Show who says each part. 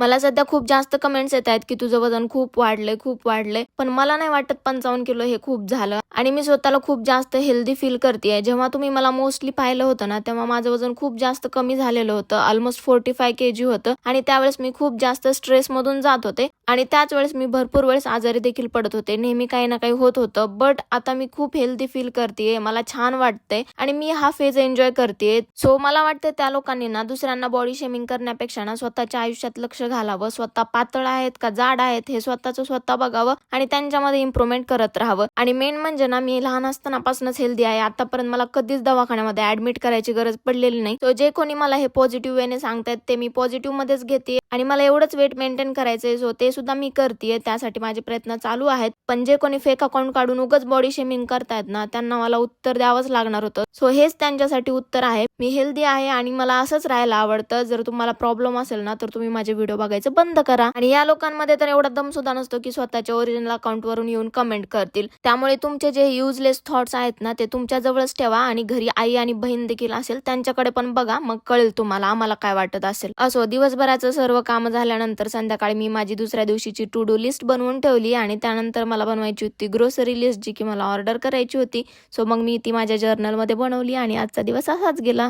Speaker 1: मला सध्या खूप जास्त कमेंट्स येत आहेत की तुझं वजन खूप वाढलंय, पण मला नाही वाटत 55 किलो हे खूप झालं आणि मी स्वतःला खूप जास्त हेल्दी फील करतेय. जेव्हा तुम्ही मला मोस्टली पाहिलं होतं ना, तेव्हा माझं वजन खूप जास्त कमी झालेलं होतं. ऑलमोस्ट 45 kg होतं आणि त्यावेळेस मी खूप जास्त स्ट्रेस मधून जात होते आणि त्याच वेळेस मी भरपूर वेळेस आजारी देखील पडत होते. नेहमी काही ना काही होत होतं. बट आता मी खूप हेल्दी फील करतेय, मला छान वाटतंय आणि मी हा फेज एन्जॉय करतेय. सो मला वाटतं त्या लोकांनी ना दुसऱ्यांना बॉडी शेमिंग करण्यापेक्षा ना स्वतःच्या आयुष्यात लक्ष घालावं. स्वतः पातळ आहेत का जाड आहेत हे स्वतःचं स्वतः बघावं आणि त्यांच्यामध्ये इम्प्रुव्हमेंट करत राहावं. आणि मेन म्हणजे ना मी लहान असतानापासूनच हेल्दी आहे. आतापर्यंत मला कधीच दवाखान्यामध्ये ऍडमिट करायची गरज पडलेली नाही. तो जे कोणी मला हे पॉझिटिव्ह वेने सांगतायत ते मी पॉझिटिव्ह मध्येच घेते आणि मला एवढंच वेट मेंटेन करायचंय. सो ते सुद्धा मी करतेय. त्यासाठी माझे प्रयत्न चालू आहेत. पण जे कोणी फेक अकाउंट काढून उगाच बॉडी शेमिंग करतायत ना, त्यांना मला उत्तर द्यावंच लागणार होतं. सो हेच त्यांच्यासाठी उत्तर आहे. मी हेल्दी आहे आणि मला असंच राहायला आवडतं. जर तुम्हाला प्रॉब्लेम असेल ना तर तुम्ही माझे व्हिडिओ बघायचं बंद करा. आणि या लोकांमध्ये तर एवढा दम सुद्धा नसतो की स्वतःच्या ओरिजिनल अकाउंट वरून येऊन कमेंट करतील. त्यामुळे तुमचे जे युजलेस थॉट्स आहेत ना ते तुमच्या जवळच ठेवा आणि घरी आई आणि बहीण देखील असेल त्यांच्याकडे पण बघा, मग कळेल तुम्हाला आम्हाला काय वाटत असेल. असो, दिवसभराचं सर्व काम झाल्यानंतर संध्याकाळी मी माझी दुसऱ्या दिवशीची टू डू लिस्ट बनवून ठेवली आणि त्यानंतर मला बनवायची होती ग्रोसरी लिस्ट जी की मला ऑर्डर करायची होती. सो मग मी ती माझ्या जर्नलमध्ये बनवली आणि आजचा दिवस असाच गेला.